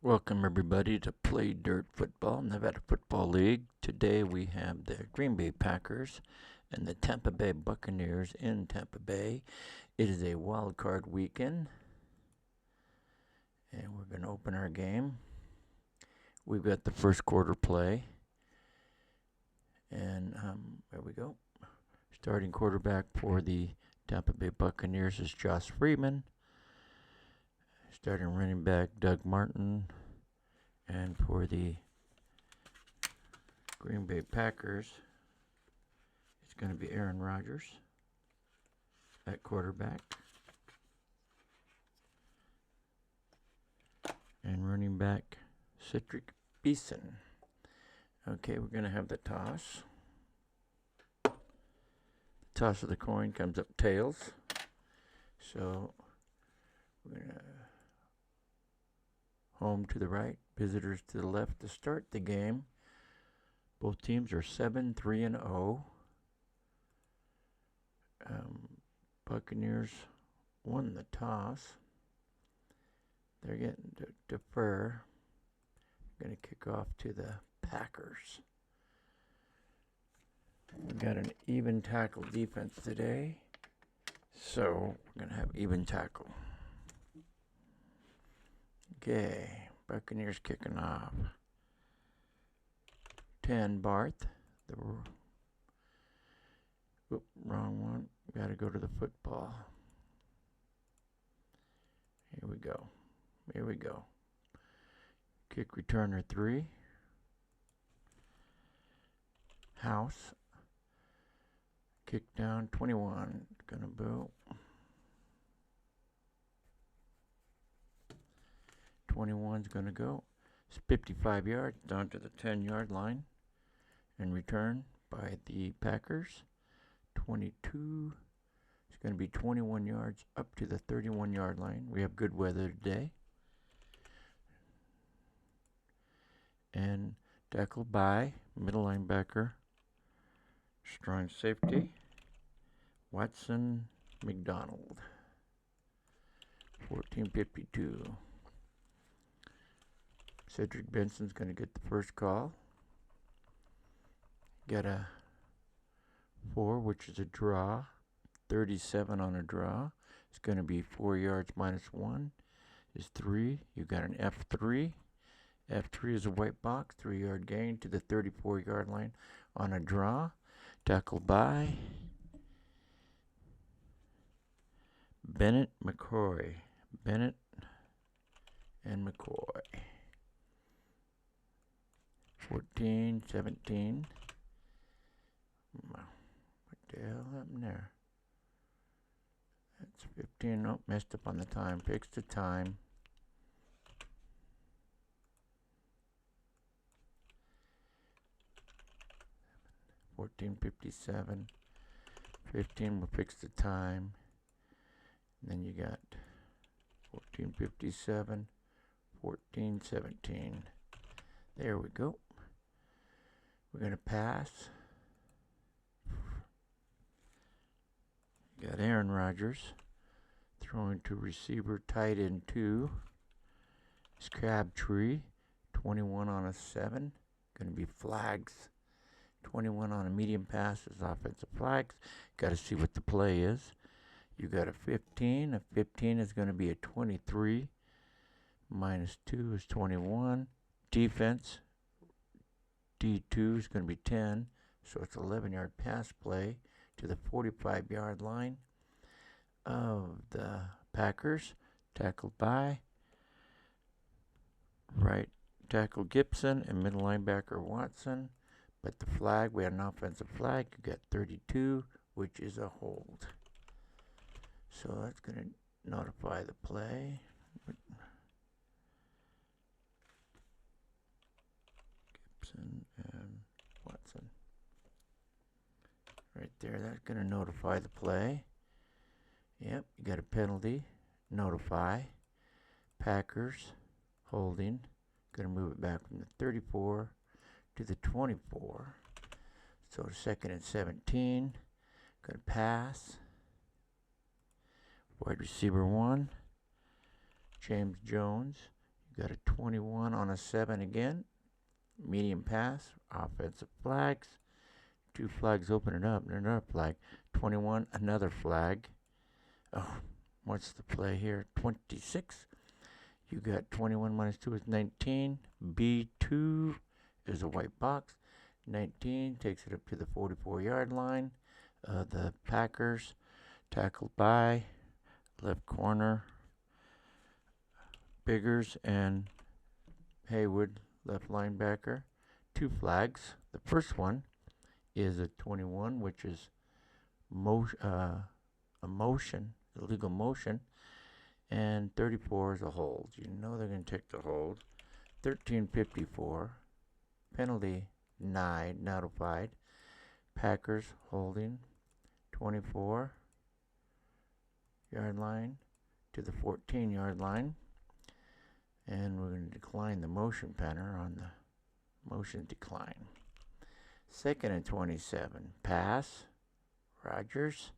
Welcome everybody to Paydirt Football, Nevada Football League. Today we have the Green Bay Packers and the Tampa Bay Buccaneers in Tampa Bay. It is a wild card weekend, and we're going to open our game. We've got the first quarter play, and there we go. Starting quarterback for the Tampa Bay Buccaneers is Josh Freeman. Starting running back, Doug Martin. And for the Green Bay Packers, it's going to be Aaron Rodgers at quarterback. And running back, Cedric Beeson. Okay, we're going to have the toss. The toss of the coin comes up tails. So we're going to home to the right, visitors to the left to start the game. Both teams are 7-3-0. Buccaneers won the toss. They're getting to defer. Going to kick off to the Packers. We've got an even tackle defense today, so we're going to have even tackle. Okay, Buccaneers kicking off. 10 Barth. Wrong one. Got to go to the football. Here we go. Here we go. Kick returner 3. House. Kick down 21. Gonna boo. 21's going to go. It's 55 yards down to the 10-yard line. And return by the Packers. 22. It's going to be 21 yards up to the 31-yard line. We have good weather today. And tackled by middle linebacker. Strong safety. Watson McDonald. 14:52. Cedric Benson's going to get the first call. Got a 4, which is a draw. 37 on a draw. It's going to be 4 yards minus 1 is 3. You got an F3. F3 is a white box. 3-yard gain to the 34-yard line on a draw. Tackled by Bennett McCoy. Bennett and McCoy. 14-17. What the hell happened there? That's 15. Nope, messed up on the time. Fixed the time. $14.57. 15 will fix the time. And then you got 14.57. 14-17. There we go. We're going to pass. Got Aaron Rodgers throwing to receiver tight end 2. It's Crabtree. 21 on a 7. Going to be flags. 21 on a medium pass is offensive flags. Got to see what the play is. You got a 15. A 15 is going to be a 23. Minus 2 is 21. Defense. D2 is going to be 10. So it's 11-yard pass play to the 45-yard line of the Packers. Tackled by right tackle Gibson and middle linebacker Watson. But the flag, we had an offensive flag. You got 32, which is a hold. So that's going to notify the play. Gibson and Watson. Right there, that's going to notify the play. Yep, you got a penalty. Notify. Packers holding. Going to move it back from the 34 to the 24. So 2nd and 17. Going to pass. Wide receiver 1. James Jones. You got a 21 on a 7 again. Medium pass, offensive flags. 2 flags open it up, and another flag. 21, another flag. Oh, what's the play here? 26. You got 21 minus 2 is 19. B2 is a white box. 19 takes it up to the 44-yard line. The Packers tackled by left corner Biggers and Haywood, left linebacker. 2 flags. The first one is a 21, which is a motion, illegal motion, and 34 is a hold. You know they're going to take the hold. 13:54, penalty denied, notified. Packers holding 24-yard line to the 14-yard line. And we're going to decline the motion pattern on the motion decline. 2nd and 27. Pass. Rodgers.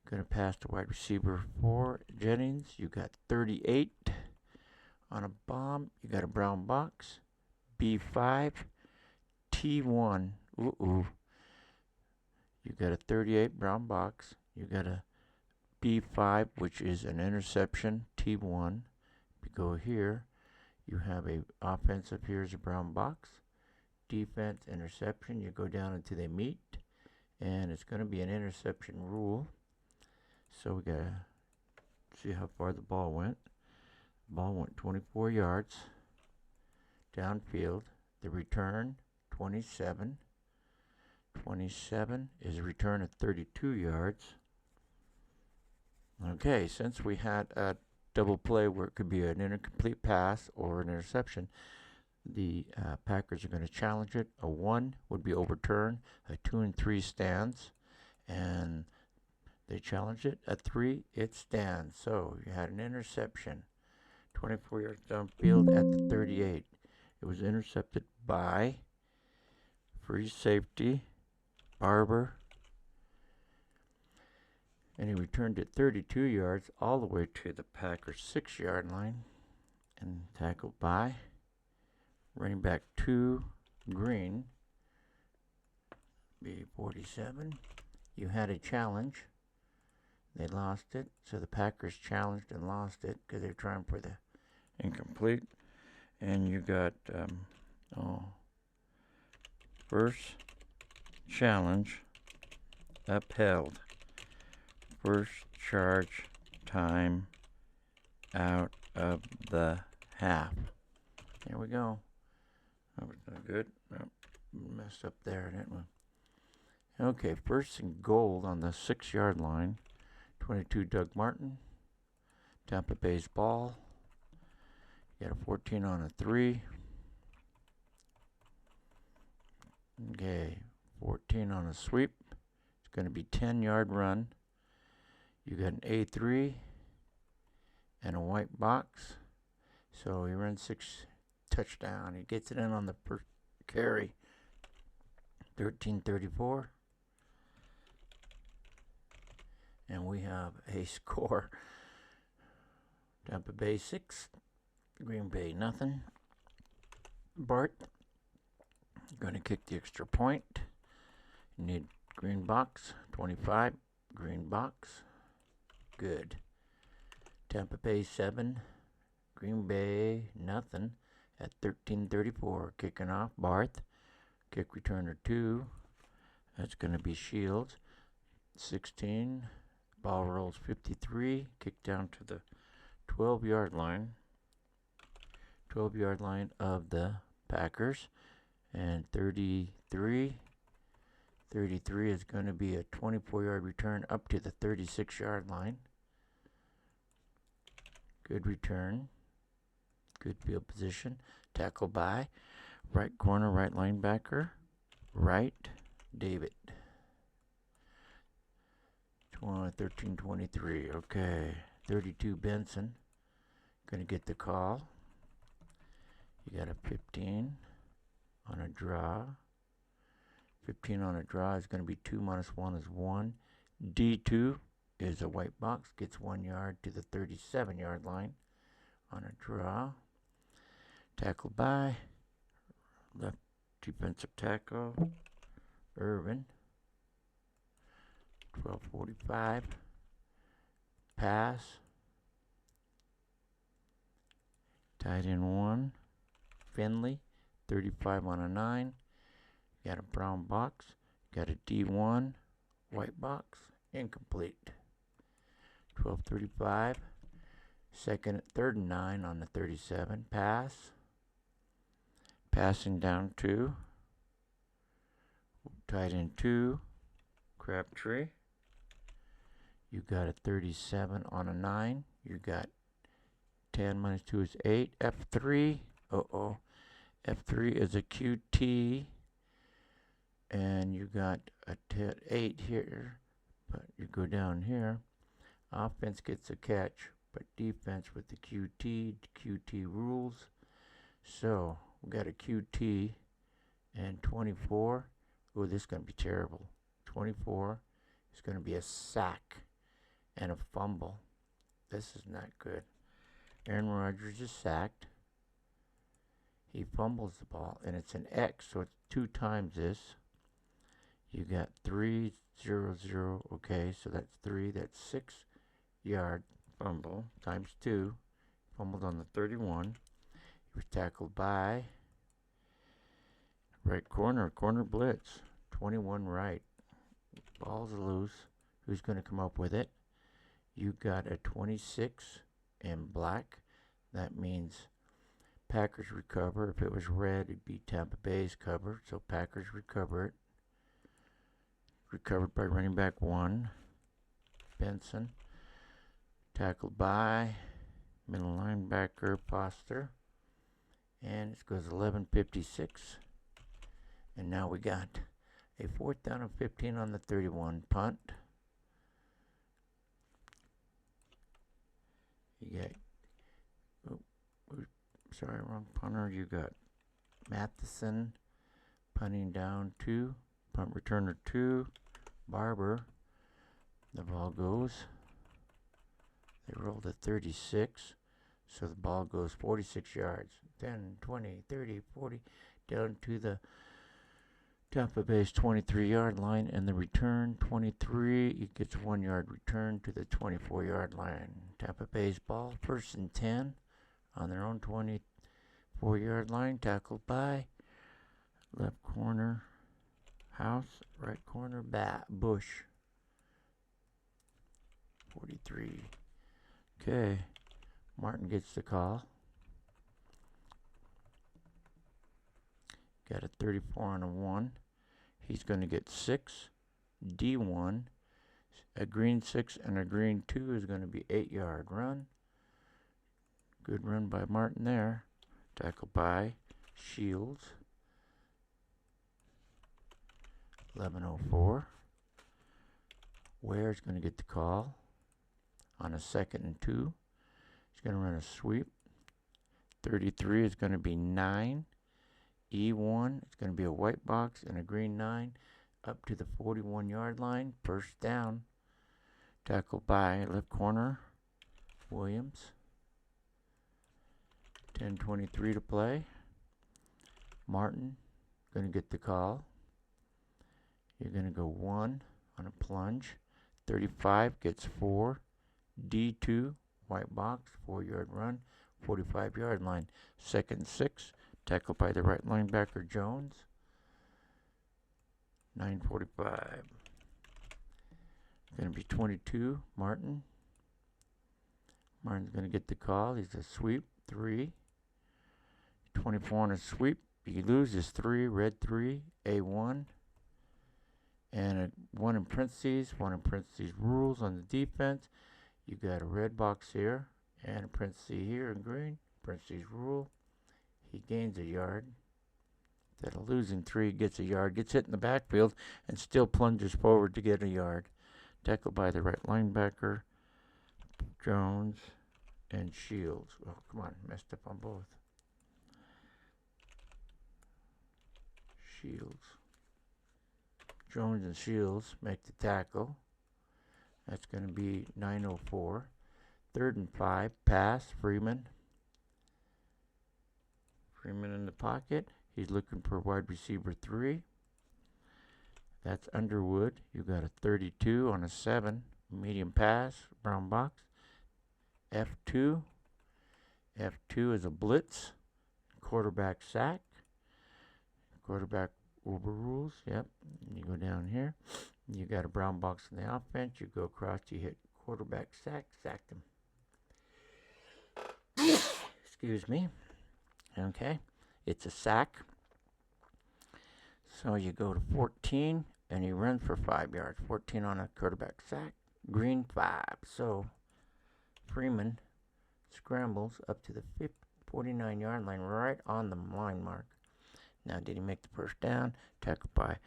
Going to pass to wide receiver 4. Jennings. You got 38 on a bomb. You got a brown box. B5. T1. You got a 38 brown box. You got a B5, which is an interception. T1. You go here, you have a offensive, here's a brown box, defense, interception. You go down until they meet, and it's going to be an interception rule. So we got to see how far the ball went. The ball went 24 yards downfield. The return, 27. 27 is a return of 32 yards. Okay, since we had a double play where it could be an incomplete pass or an interception, the Packers are going to challenge it. A 1 would be overturned. A 2 and 3 stands, and they challenge it. A 3, it stands. So you had an interception, 24 yards downfield at the 38. It was intercepted by free safety Barber, and he returned it 32 yards all the way to the Packers' 6-yard line, and tackled by running back 2, Green, B47. You had a challenge. They lost it, so the Packers challenged and lost it because they're trying for the incomplete. And you got first challenge upheld. First charge time out of the half. There we go. That was not good. Nope. Messed up there, didn't we? Okay, first and goal on the 6-yard line. 22, Doug Martin. Tampa Bay's ball. You got a 14 on a 3. Okay, 14 on a sweep. It's going to be 10-yard run. You got an A3 and a white box. So he runs 6 touchdown. He gets it in on the first carry. 13:34. And we have a score. Tampa Bay 6, Green Bay nothing. Bart going to kick the extra point. You need green box, 25, green box. Good. Tampa Bay 7, Green Bay nothing at 13:34. Kicking off Barth. Kick returner 2. That's going to be Shields. 16. Ball rolls 53. Kick down to the 12-yard line. 12-yard line of the Packers. And 33. 33 is going to be a 24-yard return up to the 36-yard line. Good return. Good field position. Tackle by right corner, right linebacker, right David. 13:23. Okay. 32 Benson. Going to get the call. You got a 15 on a draw. 15 on a draw is going to be 2 minus 1 is 1. D2 is a white box. Gets 1 yard to the 37-yard line. on a draw. Tackled by left defensive tackle, Irvin. 12:45. Pass. Tight end 1, Finley. 35 on a 9. Got a brown box. Got a D1, white box. Incomplete. 12:35. Third and 9 on the 37. Pass. Passing down 2. Tight end 2, Crabtree. You got a 37 on a 9. You got 10 minus 2 is 8. F3. F3 is a QT. And you got a 8 here. But you go down here. Offense gets a catch. But defense with the QT rules. So we got a QT and 24. Oh, this is going to be terrible. 24 is going to be a sack and a fumble. This is not good. Aaron Rodgers is sacked. He fumbles the ball, and it's an X, so it's 2 times this. You got 3, 0, 0. Okay, so that's 3. That's 6-yard fumble times 2. Fumbled on the 31. He was tackled by right corner blitz. 21 right. Ball's loose. Who's going to come up with it? You got a 26 in black. That means Packers recover. If it was red, it'd be Tampa Bay's cover. So Packers recover it. Recovered by running back 1, Benson. Tackled by middle linebacker Foster. And it goes 11:56. And now we got a 4th down and 15 on the 31. Punt. You got, wrong punter. You got Matheson punting down 2. Punt returner 2. Barber. The ball goes. They rolled a 36. So the ball goes 46 yards. 10, 20, 30, 40. Down to the Tampa Bay's 23-yard line. And the return 23. It gets a 1-yard return to the 24-yard line. Tampa Bay's ball. 1st and 10 on their own 24-yard line. Tackled by left corner House, right corner Bush. 43. Okay. Martin gets the call. Got a 34 on a 1. He's going to get 6. D1. A green 6 and a green 2 is going to be 8-yard run. Good run by Martin there. Tackled by Shields. 11:04. Ware's going to get the call on a 2nd and 2. He's going to run a sweep. 33 is going to be 9. E1, it's going to be a white box and a green 9 up to the 41-yard line. 1st down. Tackled by left corner Williams. 10:23 to play. Martin going to get the call. You're going to go 1 on a plunge. 35 gets 4. D2, white box, 4-yard run, 45-yard line. 2nd and 6, tackled by the right linebacker Jones. 9:45. Going to be 22, Martin. Martin's going to get the call. He's a sweep, 3. 24 on a sweep. You lose is 3, red 3, A1. And a 1 in parentheses rules on the defense. You got a red box here and a parentheses here in green. Parentheses rule. He gains a yard. That a losing 3 gets a yard, gets hit in the backfield, and still plunges forward to get a yard. Tackled by the right linebacker, Jones and Shields. Oh, come on, messed up on both. Shields. Jones and Shields make the tackle. That's going to be 9:04. 3rd and 5. Pass, Freeman. Freeman in the pocket. He's looking for wide receiver 3. That's Underwood. You got a 32 on a 7. Medium pass, brown box. F2. F2 is a blitz. Quarterback sack. Quarterback overrules. Yep. And you go down here. You got a brown box in the offense. You go across. You hit quarterback sack. Sacked him. Excuse me. Okay. It's a sack. So you go to 14 and you run for 5 yards. 14 on a quarterback sack. Green 5. So Freeman scrambles up to the 49-yard line, right on the line mark. Now, did he make the first down? Tackled by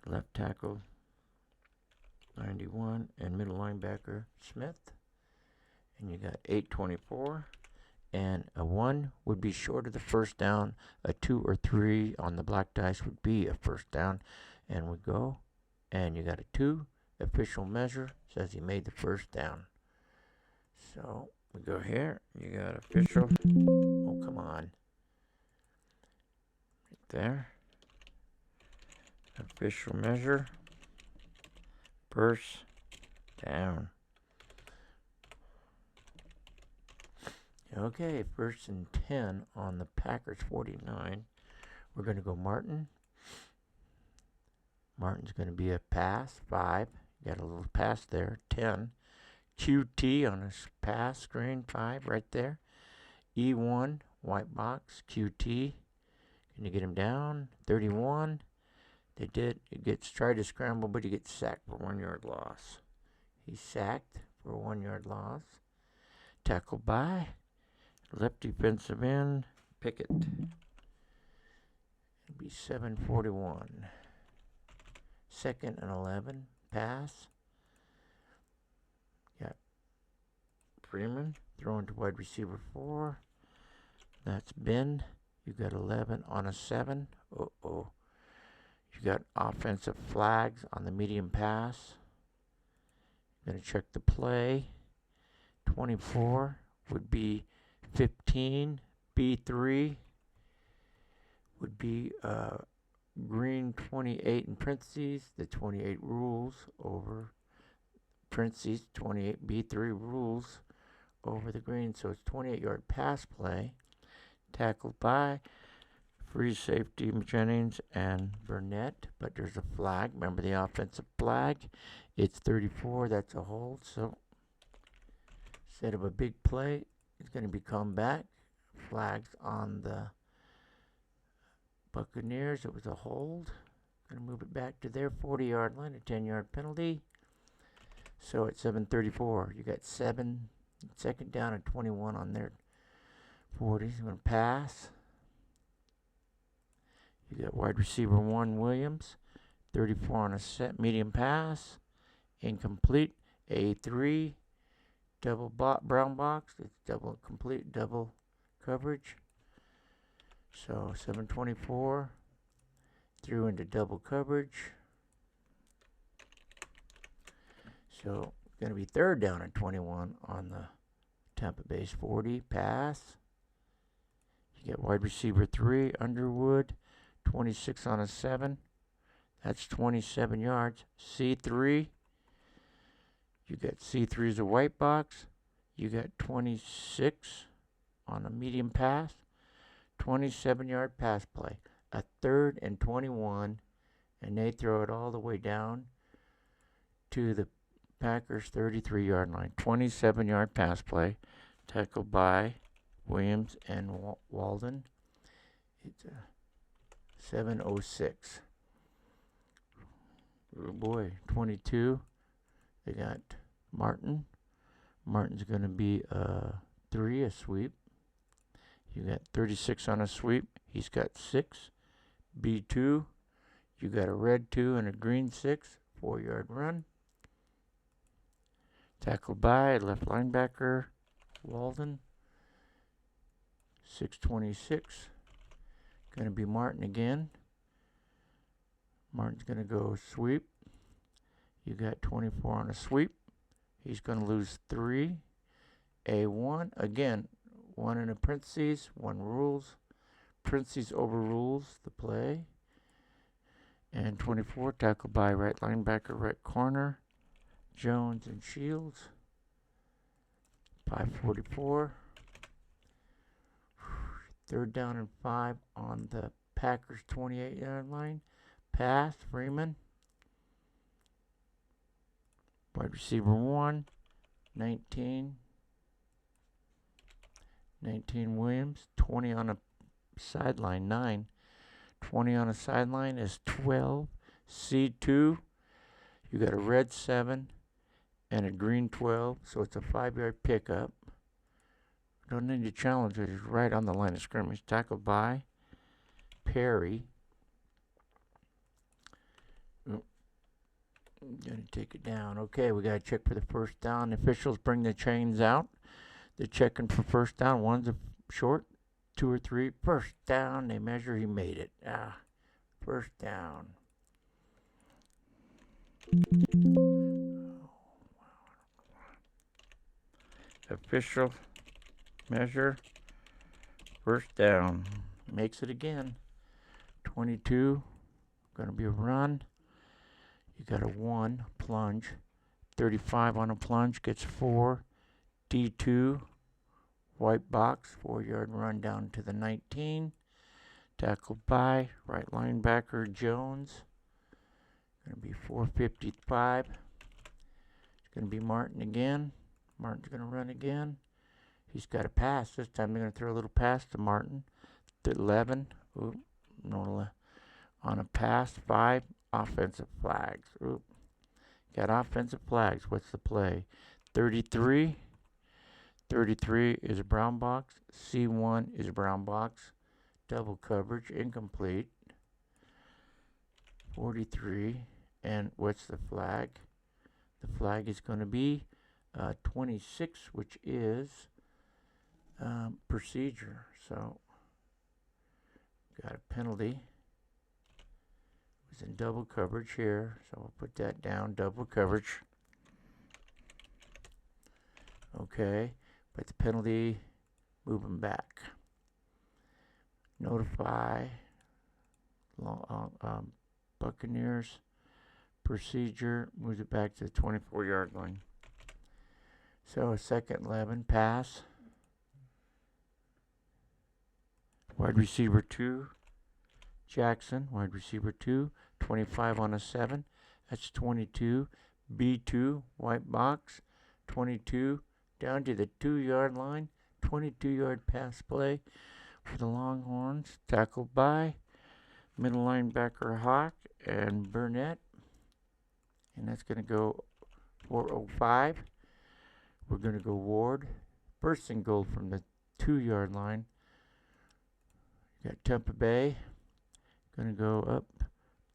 left tackle 91 and middle linebacker Smith. And you got 8:24. And a 1 would be short of the first down. A 2 or 3 on the black dice would be a first down. And we go. And you got a 2. Official measure says he made the first down. So we go here. You got official. Oh, come on. Right there. Official measure. First down. Okay, 1st and 10 on the Packers 49. We're going to go Martin. Martin's going to be a pass, 5. Got a little pass there, 10. QT on his pass screen, 5 right there. E1, white box, QT. Can you get him down? 31. They did. He tried to scramble, but he gets sacked for 1 yard loss. He's sacked for a 1 yard loss. Tackled by left defensive end, Pickett. It'll be 7:41. 2nd and 11. Pass. Got Freeman throwing to wide receiver 4. That's Ben. You got 11 on a 7. You got offensive flags on the medium pass. Gonna check the play. 24 would be 15. B3 would be green 28 in parentheses. The 28 rules over parentheses. 28 B3 rules over the green. So it's 28-yard pass play. Tackled by free safety Jennings and Burnett. But there's a flag. Remember the offensive flag. It's 34. That's a hold. So instead of a big play, it's going to be come back. Flags on the Buccaneers. It was a hold. Going to move it back to their 40-yard line, a 10-yard penalty. So at 7:34, you got 7, 2nd down and 21 on their 40s. I'm going to pass. You got wide receiver 1, Williams. 34 on a set medium pass. Incomplete. A3. Double brown box. It's double complete, double coverage. So 7:24 threw into double coverage. So going to be 3rd down and 21 on the Tampa Bay's 40. Pass. You get wide receiver 3, Underwood. 26 on a 7. That's 27 yards. C3. You got C3 as a white box. You got 26 on a medium pass. 27-yard pass play. A 3rd and 21. And they throw it all the way down to the Packers' 33-yard line. 27-yard pass play. Tackled by Williams and Walden. It's a 7:06. Oh boy, 22. They got Martin. Martin's going to be a 3, a sweep. You got 36 on a sweep. He's got 6. B2. You got a red 2 and a green 6. 4-yard run. Tackled by left linebacker Walden. 6:26. Going to be Martin again. Martin's going to go sweep. You got 24 on a sweep. He's going to lose 3. A1. Again, 1 in a parentheses. 1 rules. Princey's overrules the play. And 24, tackled by right linebacker, right corner, Jones and Shields. 5:44. 3rd down and 5 on the Packers 28-yard line. Pass, Freeman. Wide receiver 1, 19. 19 Williams. 20 on a sideline, 9. 20 on a sideline is 12. C2. You got a red 7 and a green 12, so it's a 5-yard pickup. Don't need to challenge it. It's right on the line of scrimmage. Tackled by Perry. Gonna take it down. Okay, we gotta check for the first down. The officials bring the chains out. They're checking for first down. One's a short, 2 or 3. First down. They measure. He made it. First down. Official measure. First down. Makes it again. 22. Gonna be a run. You got a 1 plunge. 35 on a plunge gets 4. D2. White box. 4-yard run down to the 19. Tackled by right linebacker Jones. Gonna be 4:55. It's gonna be Martin again. Martin's gonna run again. He's got a pass. This time they're gonna throw a little pass to Martin. 11. Oop, no, on a pass. 5 offensive flags. Oop. Got offensive flags. What's the play? 33. 33 is a brown box. C1 is a brown box. Double coverage. Incomplete. 43. And what's the flag? The flag is going to be 26, which is procedure. So, got a penalty. It was in double coverage here. So, we'll put that down. Double coverage. Okay. But the penalty, move him back. Notify Buccaneers. Procedure, moves it back to the 24-yard line. So a 2nd 11, pass. Wide receiver 2, Jackson. Wide receiver 2, 25 on a 7. That's 22. B2, white box. 22, down to the 2-yard line. 22-yard pass play for the Longhorns. Tackled by middle linebacker Hawk and Burnett. And that's going to go 4:05. We're going to go Ward. 1st and goal from the 2-yard line. You got Tampa Bay. Going to go up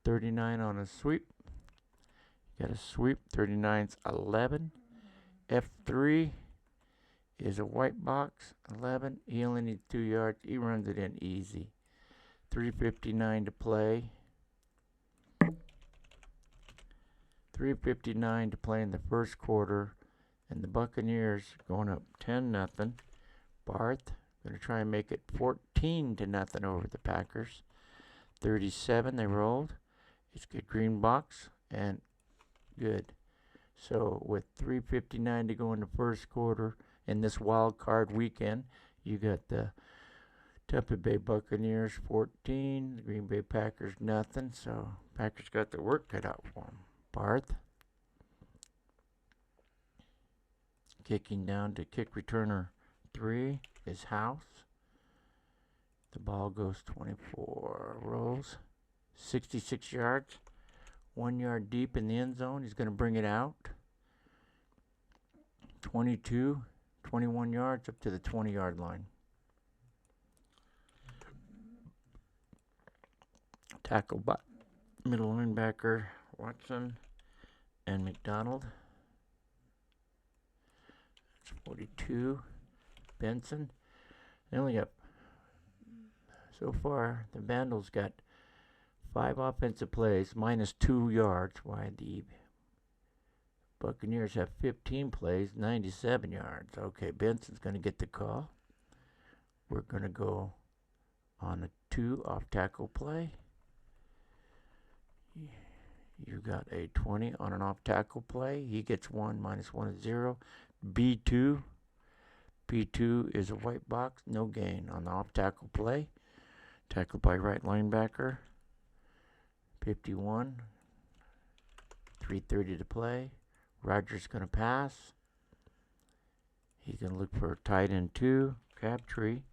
39 on a sweep. You got a sweep. 39's 11. F3 is a white box. 11. He only needs 2 yards. He runs it in easy. 3:59 to play. 3:59 to play in the 1st quarter, and the Buccaneers going up 10-0. Barth going to try and make it 14-0 over the Packers. 37 they rolled. It's good green box and good. So with 3:59 to go in the 1st quarter in this wild card weekend, you got the Tampa Bay Buccaneers 14, the Green Bay Packers nothing. So Packers got their work cut out for them. Barth kicking down to kick returner 3 is House. The ball goes 24, rolls 66 yards, 1 yard deep in the end zone. He's going to bring it out 22, 21 yards up to the 20-yard line. Tackled by middle linebacker Watson and McDonald. That's 42. Benson. They only got, so far, the Vandals got 5 offensive plays, minus 2 yards, while the Buccaneers have 15 plays, 97 yards. Okay, Benson's going to get the call. We're going to go on a 2 off tackle play. You got a 20 on an off tackle play. He gets 1, -1 is 0. B2. B2 is a white box, no gain on the off tackle play. Tackled by right linebacker. 51. 3:30 to play. Rogers going to pass. He's going to look for a tight end 2. Crabtree.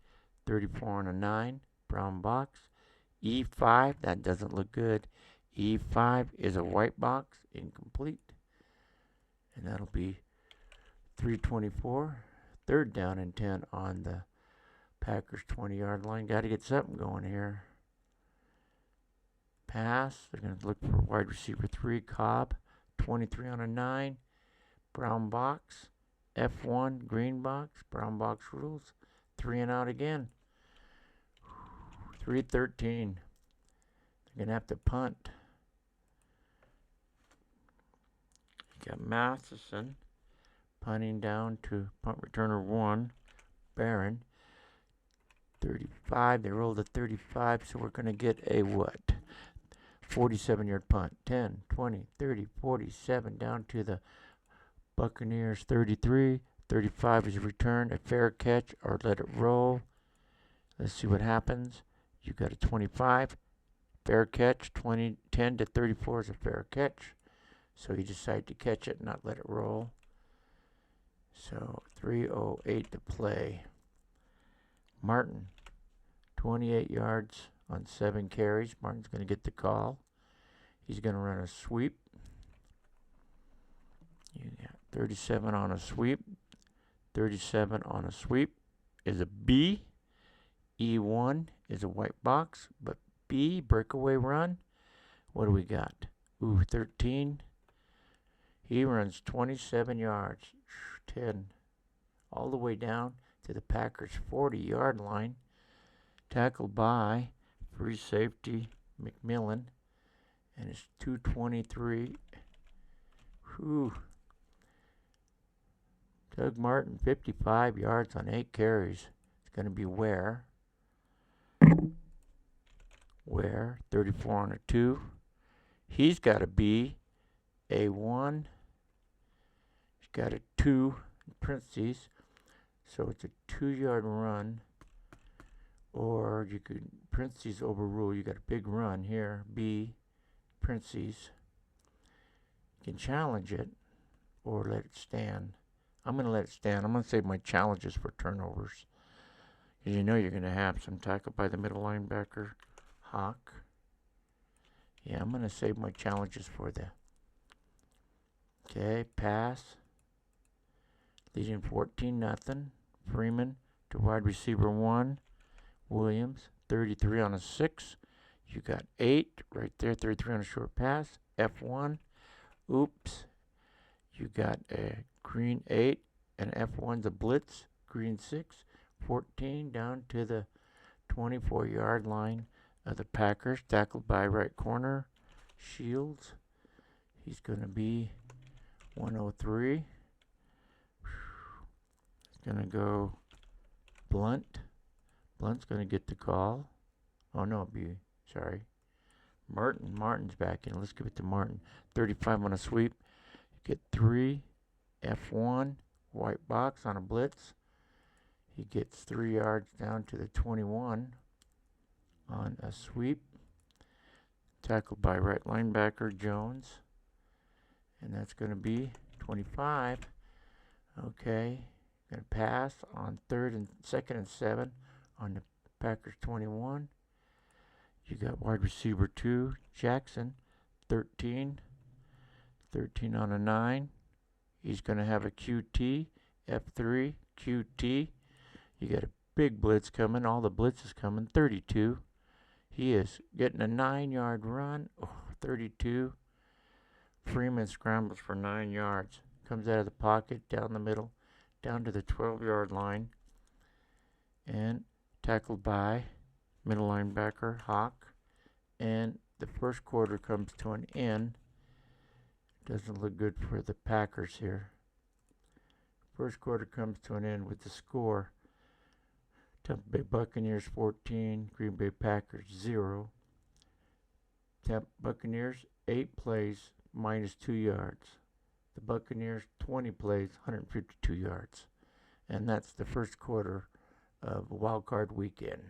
34 on a 9. Brown box. E5. That doesn't look good. E5 is a white box. Incomplete. And that'll be 3:24. 3rd down and 10 on the Packers 20-yard line. Got to get something going here. Pass. They're going to look for wide receiver 3, Cobb. 23 on a 9. Brown box. F1, green box. Brown box rules. 3 and out again. 3:13. They're going to have to punt. Got Matheson punting down to punt returner 1, Barron. 35. They rolled a 35, so we're going to get a what? 47-yard punt. 10, 20, 30, 47 down to the Buccaneers 33. 35 is a return, a fair catch, or let it roll. Let's see what happens. You got a 25. Fair catch. 10 to 34 is a fair catch. So you decide to catch it, not let it roll. So 3:08 to play. Martin, 28 yards on 7 carries. Martin's going to get the call. He's going to run a sweep. You got 37 on a sweep. 37 on a sweep is a B. E1 is a white box, but B, breakaway run. What do we got? 13. He runs 27 yards, 10, all the way down to the Packers' 40-yard line. Tackled by free safety McMillan, and it's 2:23. Whew. Doug Martin, 55 yards on 8 carries. It's going to be Ware. Ware, 34 on a 2. He's got a B, A1. He's got a 2 in parentheses. So it's a 2-yard run. Or you could parentheses overrule. You got a big run here. B, parentheses. You can challenge it or let it stand. I'm going to let it stand. I'm going to save my challenges for turnovers. Because you know you're going to have some tackle by the middle linebacker. Hawk. Yeah, I'm going to save my challenges for the. Okay, pass. Leading 14-0. Freeman to wide receiver 1. Williams, 33 on a 6. You got 8 right there, 33 on a short pass. F1. Oops. You got a green 8, and F1's a blitz. Green 6. 14 down to the 24-yard line of the Packers. Tackled by right corner. Shields. He's going to be 103. He's going to go Blunt. Blunt's going to get the call. Oh, no, sorry. Martin's back in. Let's give it to Martin. 35 on a sweep. You get 3. F1. White box on a blitz. He gets 3 yards down to the 21 on a sweep. Tackled by right linebacker Jones. And that's going to be 25. Okay. Going to pass on 2nd and 7 on the Packers 21. You got wide receiver 2, Jackson, 13. 13 on a 9. He's going to have a QT, F3, QT. You got a big blitz coming. All the blitz is coming. 32. He is getting a 9-yard run. 32. Freeman scrambles for 9 yards. Comes out of the pocket, down the middle, down to the 12-yard line. And tackled by middle linebacker, Hawk. And the first quarter comes to an end. Doesn't look good for the Packers here. First quarter comes to an end with the score Tampa Bay Buccaneers 14, Green Bay Packers 0. Tampa Buccaneers 8 plays, minus 2 yards. The Buccaneers 20 plays, 152 yards. And that's the first quarter of Wild Card weekend.